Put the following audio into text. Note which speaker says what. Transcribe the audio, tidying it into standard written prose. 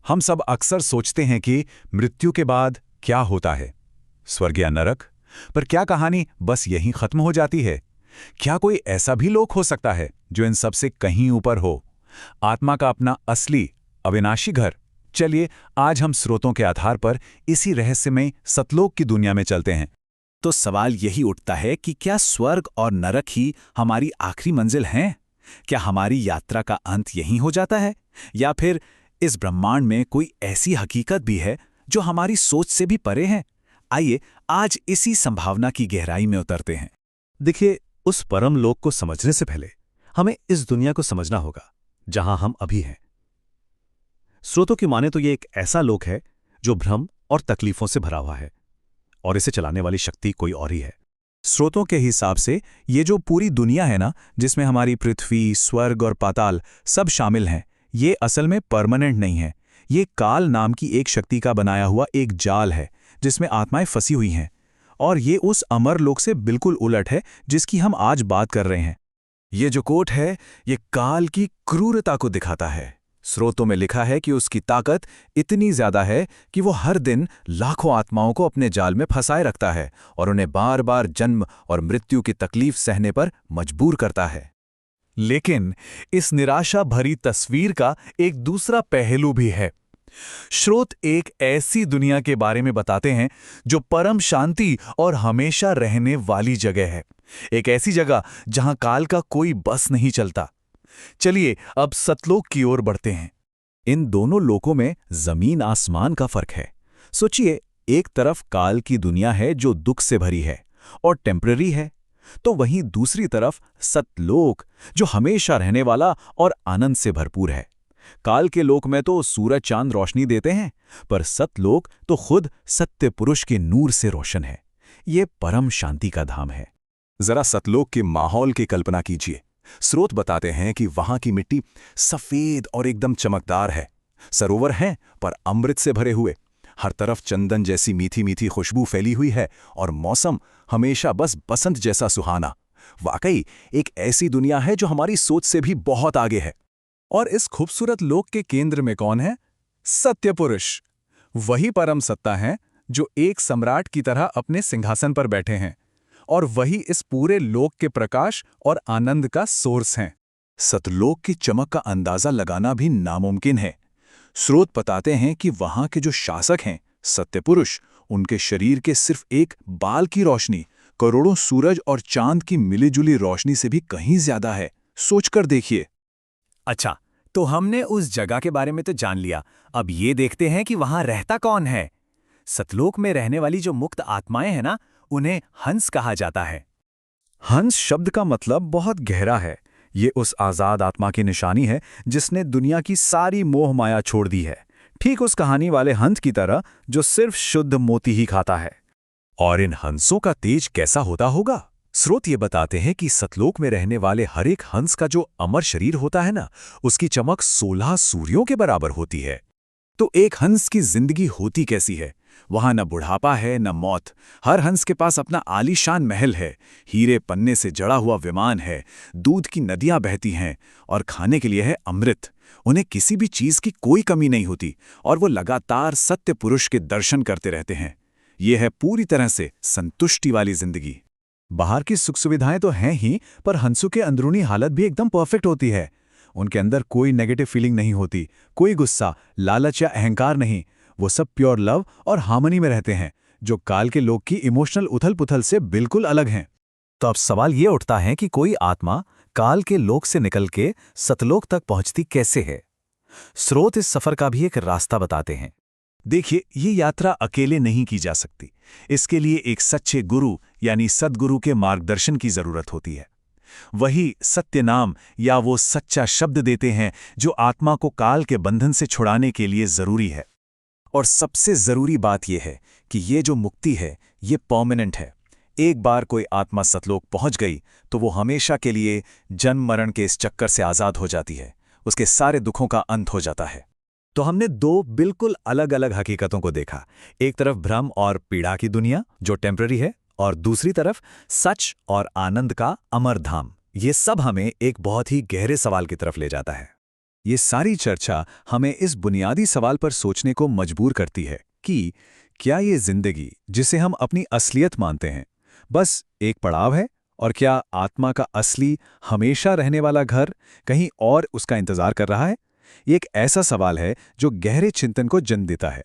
Speaker 1: हम सब अक्सर सोचते हैं कि मृत्यु के बाद क्या होता है, स्वर्ग या नरक। पर क्या कहानी बस यहीं खत्म हो जाती है? क्या कोई ऐसा भी लोक हो सकता है जो इन सब से कहीं ऊपर हो, आत्मा का अपना असली अविनाशी घर? चलिए आज हम स्रोतों के आधार पर इसी रहस्यमय सतलोक की दुनिया में चलते हैं।
Speaker 2: तो सवाल यही उठता है कि क्या स्वर्ग और नरक ही हमारी आखिरी मंजिल हैं? क्या हमारी यात्रा का अंत यहीं हो जाता है, या फिर इस ब्रह्मांड में कोई ऐसी हकीकत भी है जो हमारी सोच से भी परे है? आइए आज इसी संभावना की गहराई में उतरते हैं।
Speaker 3: देखिए, उस परम लोक को समझने से पहले हमें इस दुनिया को समझना होगा जहां हम अभी हैं। स्रोतों की माने तो ये एक ऐसा लोक है जो भ्रम और तकलीफों से भरा हुआ है, और इसे चलाने वाली शक्ति कोई और ही है।
Speaker 1: स्रोतों के हिसाब से ये जो पूरी दुनिया है ना, जिसमें हमारी पृथ्वी, स्वर्ग और पाताल सब शामिल हैं, ये असल में परमानेंट नहीं है। ये काल नाम की एक शक्ति का बनाया हुआ एक जाल है जिसमें आत्माएं फंसी हुई हैं। और ये उस अमर लोक से बिल्कुल उलट है जिसकी हम आज बात कर रहे हैं। ये जो कोट है, ये काल की क्रूरता को दिखाता है। स्रोतों में लिखा है कि उसकी ताकत इतनी ज्यादा है कि वो हर दिन लाखों आत्माओं को अपने जाल में फंसाए रखता है और उन्हें बार बार जन्म और मृत्यु की तकलीफ सहने पर मजबूर करता है।
Speaker 3: लेकिन इस निराशा भरी तस्वीर का एक दूसरा पहलू भी है। स्रोत एक ऐसी दुनिया के बारे में बताते हैं जो परम शांति और हमेशा रहने वाली जगह है। एक ऐसी जगह जहां काल का कोई बस नहीं चलता। चलिए अब सतलोक की ओर बढ़ते हैं।
Speaker 2: इन दोनों लोकों में जमीन आसमान का फर्क है। सोचिए, एक तरफ काल की दुनिया है जो दुख से भरी है और टेम्पररी है, तो वहीं दूसरी तरफ सतलोक जो हमेशा रहने वाला और आनंद से भरपूर है। काल के लोक में तो सूरज चांद रोशनी देते हैं, पर सतलोक तो खुद सत्य पुरुष के नूर से रोशन है। ये परम शांति का धाम है।
Speaker 1: जरा सतलोक के माहौल की कल्पना कीजिए। स्रोत बताते हैं कि वहां की मिट्टी सफेद और एकदम चमकदार है। सरोवर हैं पर अमृत से भरे हुए। हर तरफ चंदन जैसी मीठी मीठी खुशबू फैली हुई है और मौसम हमेशा बस बसंत जैसा सुहाना। वाकई एक ऐसी दुनिया है जो हमारी सोच से भी बहुत आगे है।
Speaker 3: और इस खूबसूरत लोक के केंद्र में कौन है? सत्य पुरुष। वही परम सत्ता है जो एक सम्राट की तरह अपने सिंहासन पर बैठे हैं, और वही इस पूरे लोक के प्रकाश और आनंद का सोर्स हैं।
Speaker 1: सतलोक की चमक का अंदाजा लगाना भी नामुमकिन है। स्रोत बताते हैं कि वहां के जो शासक हैं, सत्य पुरुष, उनके शरीर के सिर्फ एक बाल की रोशनी करोड़ों सूरज और चांद की मिलीजुली रोशनी से भी कहीं ज्यादा है। सोचकर देखिए।
Speaker 2: अच्छा, तो हमने उस जगह के बारे में तो जान लिया। अब ये देखते हैं कि वहां रहता कौन है। सतलोक में रहने वाली जो मुक्त आत्माएं हैं ना, उन्हें हंस कहा जाता है।
Speaker 3: हंस शब्द का मतलब बहुत गहरा है। ये उस आजाद आत्मा की निशानी है जिसने दुनिया की सारी मोह माया छोड़ दी है, ठीक उस कहानी वाले हंस की तरह जो सिर्फ शुद्ध मोती ही खाता है।
Speaker 1: और इन हंसों का तेज कैसा होता होगा? स्रोत ये बताते हैं कि सतलोक में रहने वाले हर एक हंस का जो अमर शरीर होता है ना, उसकी चमक 16 सूर्यों के बराबर होती है। तो एक हंस की जिंदगी होती कैसी है? वहां न बुढ़ापा है न मौत। हर हंस के पास अपना आलीशान महल है, हीरे पन्ने से जड़ा हुआ विमान है, दूध की नदियां बहती हैं और खाने के लिए है अमृत। उन्हें किसी भी चीज की कोई कमी नहीं होती और वो लगातार सत्य पुरुष के दर्शन करते रहते हैं। ये है पूरी तरह से संतुष्टि वाली जिंदगी।
Speaker 3: बाहर की सुख सुविधाएं तो हैं ही, पर हंसों की अंदरूनी हालत भी एकदम परफेक्ट होती है। उनके अंदर कोई नेगेटिव फीलिंग नहीं होती, कोई गुस्सा, लालच या अहंकार नहीं। वो सब प्योर लव और हार्मनी में रहते हैं, जो काल के लोक की इमोशनल उथल-पुथल से बिल्कुल अलग हैं।
Speaker 2: तो अब सवाल ये उठता है कि कोई आत्मा काल के लोक से निकल के सतलोक तक पहुंचती कैसे है? स्रोत इस सफर का भी एक रास्ता बताते हैं।
Speaker 1: देखिए, ये यात्रा अकेले नहीं की जा सकती। इसके लिए एक सच्चे गुरु यानी सद्गुरु के मार्गदर्शन की जरूरत होती है। वही सत्य नाम या वो सच्चा शब्द देते हैं जो आत्मा को काल के बंधन से छुड़ाने के लिए जरूरी है। और सबसे जरूरी बात यह है कि ये जो मुक्ति है, ये परमानेंट है। एक बार कोई आत्मा सतलोक पहुंच गई तो वो हमेशा के लिए जन्म मरण के इस चक्कर से आजाद हो जाती है। उसके सारे दुखों का अंत हो जाता है।
Speaker 2: तो हमने दो बिल्कुल अलग अलग हकीकतों को देखा। एक तरफ भ्रम और पीड़ा की दुनिया जो टेम्पररी है, और दूसरी तरफ सच और आनंद का अमर धाम। ये सब हमें एक बहुत ही गहरे सवाल की तरफ ले जाता है। ये सारी चर्चा हमें इस बुनियादी सवाल पर सोचने को मजबूर करती है कि क्या ये जिंदगी, जिसे हम अपनी असलियत मानते हैं, बस एक पड़ाव है, और क्या आत्मा का असली, हमेशा रहने वाला घर कहीं और उसका इंतजार कर रहा है? ये एक ऐसा सवाल है जो गहरे चिंतन को जन्म देता है।